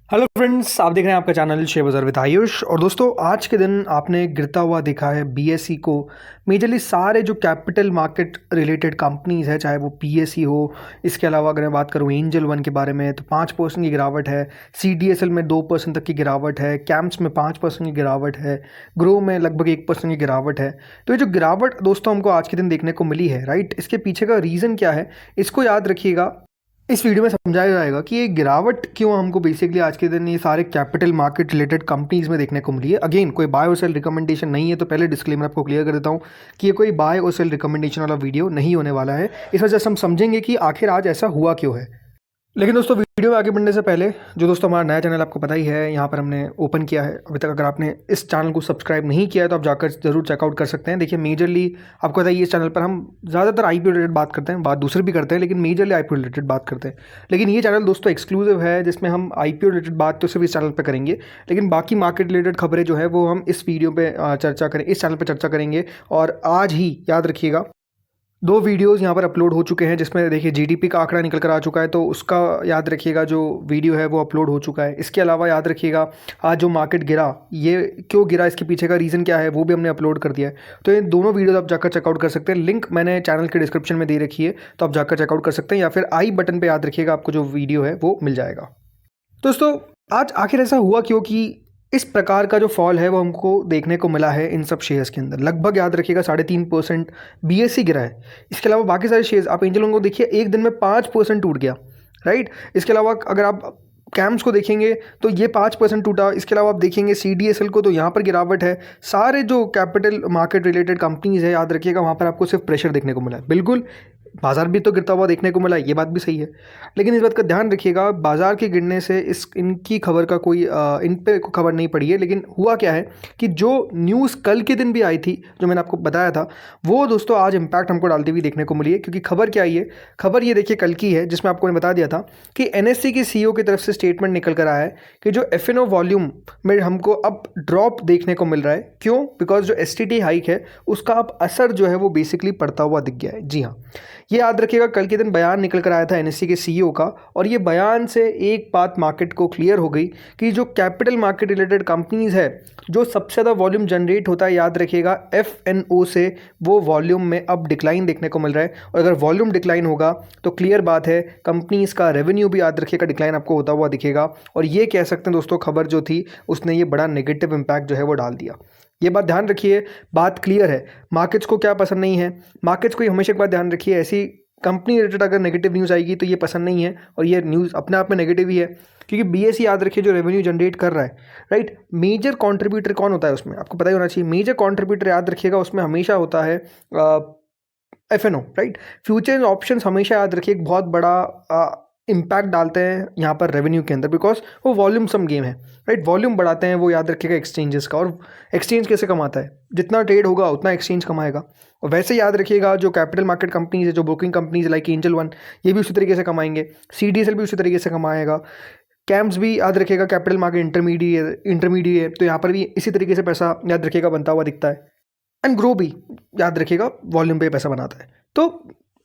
Hello friends, आप देख रहे हैं आपका चैनल शेयर बाजार विद आयुष। और दोस्तों, आज के दिन आपने गिरता हुआ देखा है बीएसई को। मेजरली सारे जो कैपिटल मार्केट रिलेटेड कंपनीज है, चाहे वो पीएसई हो, इसके अलावा अगर मैं बात करूँ एंजल वन के बारे में तो 5% की गिरावट है, सीडीएसएल में 2% तक की गिरावट है, कैम्प्स में 5% की गिरावट है, ग्रो में लगभग 1% की गिरावट है। तो ये जो गिरावट दोस्तों हमको आज के दिन देखने को मिली है, राइट, इसके पीछे का रीज़न क्या है, इसको याद रखिएगा। इस वीडियो में समझाया जाएगा कि ये गिरावट क्यों हमको बेसिकली आज के दिन ये सारे कैपिटल मार्केट रिलेटेड कंपनीज में देखने को मिली है। अगेन, कोई बाय और सेल रिकमेंडेशन नहीं है, तो पहले डिस्क्लेमर आपको क्लियर कर देता हूँ कि ये कोई बाय और सेल रिकमेंडेशन वाला वीडियो नहीं होने वाला है। इस वजह से हम समझेंगे कि आखिर आज ऐसा हुआ क्यों है। लेकिन दोस्तों, वीडियो में आगे बढ़ने से पहले, जो दोस्तों हमारा नया चैनल आपको पता ही है, यहाँ पर हमने ओपन किया है अभी तक। अगर आपने इस चैनल को सब्सक्राइब नहीं किया है तो आप जाकर ज़रूर चेकआउट कर सकते हैं। देखिए, मेजरली आपको पता ही है इस चैनल पर हम ज़्यादातर आईपीओ रिलेटेड बात करते हैं, बात दूसरे भी करते हैं, लेकिन मेजरली आईपीओ रिलेटेड बात करते हैं। लेकिन ये चैनल दोस्तों एक्सक्लूसिव है, जिसमें हम आईपीओ रिलेटेड बात तो सिर्फ इस चैनल पर करेंगे, लेकिन बाकी मार्केट रिलेटेड खबरें जो है वो हम इस वीडियो पर चर्चा करें, इस चैनल पर चर्चा करेंगे। और आज ही याद रखिएगा, 2 वीडियोज़ यहाँ पर अपलोड हो चुके हैं, जिसमें देखिए जीडीपी का आंकड़ा निकल कर आ चुका है, तो उसका याद रखिएगा जो वीडियो है वो अपलोड हो चुका है। इसके अलावा याद रखिएगा, आज जो मार्केट गिरा, ये क्यों गिरा, इसके पीछे का रीज़न क्या है, वो भी हमने अपलोड कर दिया है। तो ये दोनों वीडियोज़ आप जाकर चेकआउट कर सकते हैं। लिंक मैंने चैनल के डिस्क्रिप्शन में दे रखी है, तो आप जाकर चेकआउट कर सकते हैं, या फिर आई बटन पर याद रखिएगा, आपको जो वीडियो है वो मिल जाएगा। दोस्तों, आज आखिर ऐसा हुआ क्योंकि इस प्रकार का जो फॉल है वो हमको देखने को मिला है इन सब शेयर्स के अंदर। लगभग याद रखिएगा 3.5% बीएसई गिरा है। इसके अलावा बाकी सारे शेयर्स, आप एंजल वन को देखिए, एक दिन में 5% टूट गया, राइट। इसके अलावा अगर आप कैम्स को देखेंगे तो ये 5% टूटा। इसके अलावा आप देखेंगे सीडीएसएल को, तो यहाँ पर गिरावट है। सारे जो कैपिटल मार्केट रिलेटेड कंपनीज है, याद रखिएगा, वहाँ पर आपको सिर्फ प्रेशर देखने को मिला है। बिल्कुल, बाजार भी तो गिरता हुआ देखने को मिला है, ये बात भी सही है, लेकिन इस बात का ध्यान रखिएगा, बाजार के गिरने से इनकी खबर का कोई इन पे खबर नहीं पड़ी है। लेकिन हुआ क्या है कि जो न्यूज़ कल के दिन भी आई थी, जो मैंने आपको बताया था, वो दोस्तों आज इम्पैक्ट हमको डालती हुई देखने को मिली है। क्योंकि खबर क्या आई है, खबर ये देखिए कल की है, जिसमें आपको मैंने बता दिया था कि एनएससी के सीईओ की तरफ से स्टेटमेंट निकल कर आया है कि जो एफएनओ वॉल्यूम में हमको अब ड्रॉप देखने को मिल रहा है। क्यों? बिकॉज जो एसटीटी हाइक है उसका अब असर जो है वो बेसिकली पड़ता हुआ दिख गया है। जी हाँ, ये याद रखिएगा, कल के दिन बयान निकल कर आया था एनएससी के सीईओ का, और ये बयान से एक बात मार्केट को क्लियर हो गई कि जो कैपिटल मार्केट रिलेटेड कंपनीज है, जो सबसे ज़्यादा वॉल्यूम जनरेट होता है, याद रखिएगा एफएनओ से, वो वॉल्यूम में अब डिक्लाइन देखने को मिल रहा है। और अगर वॉल्यूम डिक्लाइन होगा तो क्लियर बात है, कंपनीज का रेवेन्यू भी याद रखिएगा डिक्लाइन आपको होता हुआ दिखेगा। और ये कह सकते हैं दोस्तों, खबर जो थी उसने ये बड़ा नेगेटिव इम्पैक्ट जो है वो डाल दिया। ये बात ध्यान रखिए, बात क्लियर है। मार्केट्स को क्या पसंद नहीं है, मार्केट्स को हमेशा एक बात ध्यान रखिए, ऐसी कंपनी रिलेटेड अगर नेगेटिव न्यूज़ आएगी तो ये पसंद नहीं है, और ये न्यूज़ अपने आप में नेगेटिव ही है। क्योंकि बीएसई याद रखिए जो रेवेन्यू जनरेट कर रहा है, राइट, मेजर कंट्रीब्यूटर कौन होता है उसमें, आपको पता ही होना चाहिए। मेजर कंट्रीब्यूटर याद रखिएगा उसमें हमेशा होता है एफएनओ, राइट। फ्यूचर ऑप्शंस हमेशा याद रखिए एक बहुत बड़ा इम्पैक्ट डालते हैं यहाँ पर रेवेन्यू के अंदर, बिकॉज वो वॉल्यूम सम गेम है, राइट। वॉल्यूम बढ़ाते हैं वो, याद रखिएगा, एक्सचेंजेस का। और एक्सचेंज कैसे कमाता है, जितना ट्रेड होगा उतना एक्सचेंज कमाएगा। और वैसे याद रखिएगा जो कैपिटल मार्केट कंपनीज है, जो broking companies like angel one, ये भी उसी तरीके से कमाएंगे, सीडीएसएल भी उसी तरीके से कमाएगा, कैम्प्स भी याद रखिएगा कैपिटल मार्केट इंटरमीडिएट, तो यहाँ पर भी इसी तरीके से पैसा याद रखिएगा बनता हुआ दिखता है। एंड ग्रो भी याद रखिएगा वॉल्यूम पे पैसा बनाता है। तो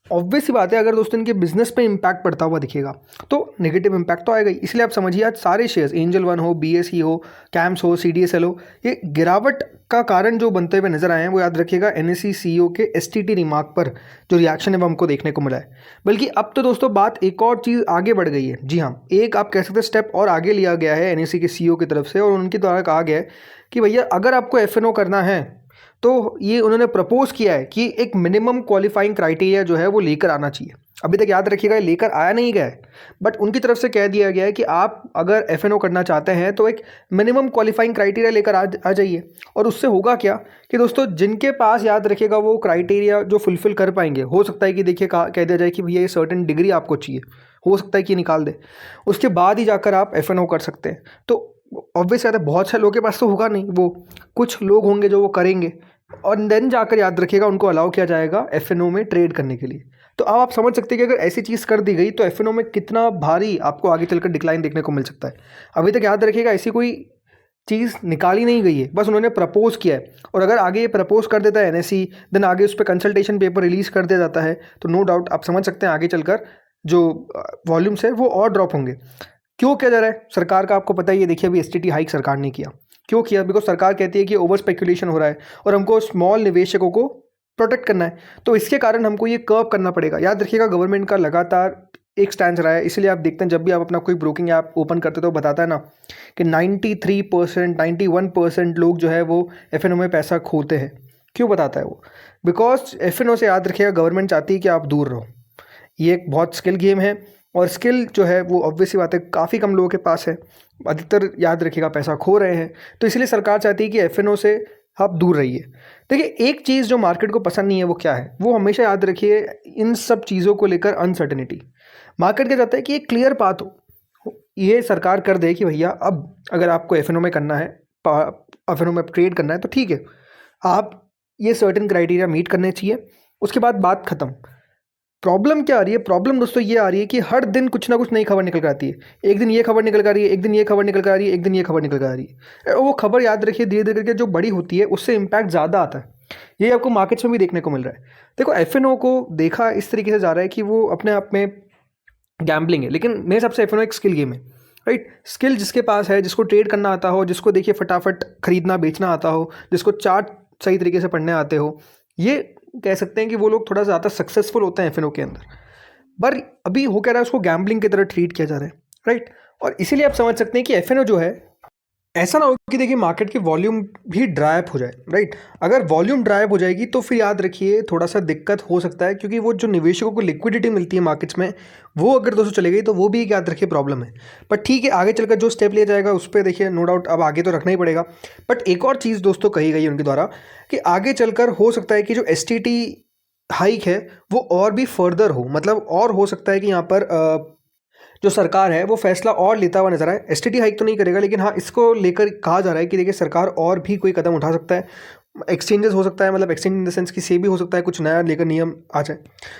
ऑब्वियस सी बात है, अगर दोस्तों इनके बिजनेस पे इंपैक्ट पड़ता हुआ दिखेगा तो नेगेटिव इंपैक्ट तो आएगा ही। इसलिए आप समझिए, आज सारे शेयर्स, एंजल वन हो, बीएसई हो, कैम्प्स हो, सीडीएसएल हो, ये गिरावट का कारण जो बनते हुए नजर आए हैं, वो याद रखिएगा एनएससी सीईओ के एसटीटी रिमार्क पर जो रिएक्शन है वो हमको देखने को मिला है। बल्कि अब तो दोस्तों बात एक और चीज़ आगे बढ़ गई है। जी हाँ, एक आप कह सकते हैं स्टेप और आगे लिया गया है एनएससी के सीईओ की तरफ से, और उनके द्वारा कहा गया है कि भैया अगर आपको एफएनओ करना है तो ये उन्होंने प्रपोज किया है कि एक मिनिमम क्वालिफाइंग क्राइटेरिया जो है वो लेकर आना चाहिए। अभी तक याद रखिएगा लेकर आया नहीं गया है, बट उनकी तरफ से कह दिया गया है कि आप अगर एफएनओ करना चाहते हैं तो एक मिनिमम क्वालिफाइंग क्राइटेरिया लेकर आ जाइए। और उससे होगा क्या कि दोस्तों, जिनके पास याद रखिएगा वो क्राइटेरिया जो फुलफिल कर पाएंगे, हो सकता है कि देखिए कह दिया जाए कि भैया ये सर्टेन डिग्री आपको चाहिए, हो सकता है कि निकाल दे, उसके बाद ही जाकर आप एफएनओ कर सकते हैं। तो ऑब्वियस बात है, बहुत से लोगों के पास तो होगा नहीं, वो कुछ लोग होंगे जो वो करेंगे, और देन जाकर याद रखिएगा उनको अलाउ किया जाएगा एफएनओ में ट्रेड करने के लिए। तो अब आप समझ सकते हैं कि अगर ऐसी चीज़ कर दी गई तो एफएनओ में कितना भारी आपको आगे चलकर डिक्लाइन देखने को मिल सकता है। अभी तक याद रखिएगा ऐसी कोई चीज़ निकाली नहीं गई है, बस उन्होंने प्रपोज किया है। और अगर आगे ये प्रपोज कर देता है एनएससी, देन आगे उस पर कंसल्टेशन पेपर रिलीज़ कर दिया जाता है, तो नो डाउट आप समझ सकते हैं आगे चलकर जो वॉल्यूम्स है वो और ड्रॉप होंगे। क्यों किया जा रहा है सरकार का आपको पता ही है। देखिए अभी एसटीटी हाइक सरकार ने किया, क्यों किया? बिकॉज सरकार कहती है कि ओवर स्पेकुलेशन हो रहा है और हमको स्मॉल निवेशकों को प्रोटेक्ट करना है, तो इसके कारण हमको ये कर्व करना पड़ेगा। याद रखिएगा गवर्नमेंट का लगातार एक स्टैंड रहा है, इसलिए आप देखते हैं जब भी आप अपना कोई ब्रोकिंग ऐप ओपन करते हो तो बताता है ना कि 93% 91% लोग जो है वो एफएनओ में पैसा खोते हैं। क्यों बताता है वो? बिकॉज एफएनओ से याद रखिएगा गवर्नमेंट चाहती है कि आप दूर रहो। ये एक बहुत स्किल गेम है और स्किल जो है वो ऑब्वियसली बात है काफ़ी कम लोगों के पास है, अधिकतर याद रखिएगा पैसा खो रहे हैं, तो इसलिए सरकार चाहती है कि एफएनओ से आप दूर रहिए। देखिए एक चीज़ जो मार्केट को पसंद नहीं है वो क्या है, वो हमेशा याद रखिए इन सब चीज़ों को लेकर अनसर्टेनिटी। मार्केट क्या चाहता है कि एक क्लियर पाथ हो, ये सरकार कर दे कि भैया अब अगर आपको एफएनओ में करना है, एफएनओ में ट्रेड करना है तो ठीक है, आप ये सर्टेन क्राइटेरिया मीट करने चाहिए, उसके बाद बात खत्म। प्रॉब्लम क्या आ रही है? प्रॉब्लम दोस्तों ये आ रही है कि हर दिन कुछ ना कुछ नई खबर निकल कर आती है। एक दिन ये खबर निकल कर आ रही है, एक दिन ये खबर निकल कर आ रही है, एक दिन ये खबर निकल कर आ रही है। और वो खबर याद रखिए धीरे धीरे करके जो बड़ी होती है उससे इम्पैक्ट ज़्यादा आता है। ये आपको मार्केट्स में भी देखने को मिल रहा है। देखो एफएनओ को देखा इस तरीके से जा रहा है कि वो अपने आप में गैम्बलिंग है, लेकिन मेरे हिसाब से एफएनओ एक स्किल गेम है, राइट। स्किल जिसके पास है, जिसको ट्रेड करना आता हो, जिसको देखिए फटाफट खरीदना बेचना आता हो, जिसको चार्ट सही तरीके से पढ़ने आते हो, ये कह सकते हैं कि वो लोग थोड़ा ज़्यादा सक्सेसफुल होते हैं एफएनओ के अंदर। पर अभी हो क्या रहा है, उसको गैम्बलिंग की तरह ट्रीट किया जा रहा है, राइट। और इसीलिए आप समझ सकते हैं कि एफएनओ जो है, ऐसा ना हो कि देखिए मार्केट की वॉल्यूम भी ड्राई अप हो जाए, राइट। अगर वॉल्यूम ड्राई अप हो जाएगी तो फिर याद रखिए थोड़ा सा दिक्कत हो सकता है, क्योंकि वो जो निवेशकों को लिक्विडिटी मिलती है मार्केट्स में, वो अगर दोस्तों चले गई तो वो भी एक याद रखिए प्रॉब्लम है। बट ठीक है, आगे चलकर जो स्टेप लिया जाएगा उस पर देखिए नो डाउट अब आगे तो रखना ही पड़ेगा। बट एक और चीज़ दोस्तों कही गई उनके द्वारा कि आगे चलकर हो सकता है कि जो एसटीटी हाइक है वो और भी फर्दर हो, मतलब और हो सकता है कि यहाँ पर जो सरकार है वो फैसला और लेता हुआ नजर आए। एसटीटी हाइक तो नहीं करेगा, लेकिन हाँ इसको लेकर कहा जा रहा है कि देखिए सरकार और भी कोई कदम उठा सकता है। एक्सचेंजेस हो सकता है, मतलब एक्सचेंज इन द सेंस कि सेबी हो सकता है कुछ नया लेकर नियम आ जाए।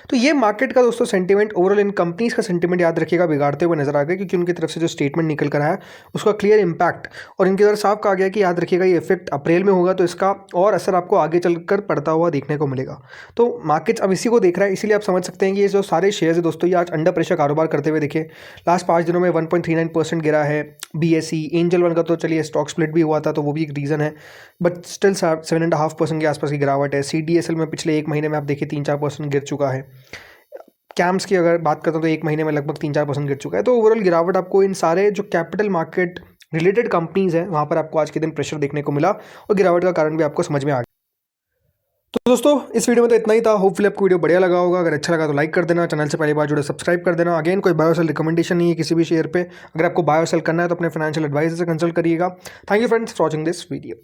तो ये मार्केट का दोस्तों सेंटीमेंट, ओवरऑल इन कंपनीज का सेंटीमेंट याद रखिएगा बिगाड़ते हुए नजर आ गया, क्योंकि उनकी तरफ से जो स्टेटमेंट निकल कर आया उसका क्लियर इंपैक्ट और इनके द्वारा साफ कहा गया कि याद रखिएगा ये इफेक्ट अप्रैल में होगा, तो इसका और असर आपको आगे चलकर पड़ता हुआ देखने को मिलेगा। तो मार्केट अब इसी को देख रहा है, इसीलिए आप समझ सकते हैं कि ये जो सारे शेयर्स है दोस्तों ये आज अंडर प्रेशर कारोबार करते हुए दिखे। लास्ट 5 दिनों में 1.39% गिरा है। बीएसई एंजल वन का तो चलिए स्टॉक स्प्लिट भी हुआ था तो वो भी एक रीज़न है, बट स्टिल 7.5% के आसपास की गिरावट है। सीडीएसएल में पिछले एक महीने में आप देखिए 3-4% गिर चुका है। कैम्स की अगर बात करता हूँ तो एक महीने में लगभग 3-4% गिर चुका है। तो ओवरऑल गिरावट आपको इन सारे जो कैपिटल मार्केट रिलेटेड कंपनीज हैं वहाँ पर आपको आज के दिन प्रेशर देखने को मिला और गिरावट का कारण भी आपको समझ में आ गया। तो दोस्तों इस वीडियो में तो इतना ही था। होपफुली आपको वीडियो बढ़िया लगा होगा। अगर अच्छा लगा तो लाइक कर देना, चैनल से पहली बार जुड़े सब्सक्राइब कर देना। अगेन कोई बाय और सेल रिकमेंडेशन नहीं है किसी भी शेयर पे। अगर आपको बाय और सेल करना है तो अपने फाइनेंशियल एडवाइजर से कंसल्ट करिएगा। Thank you friends for watching this video.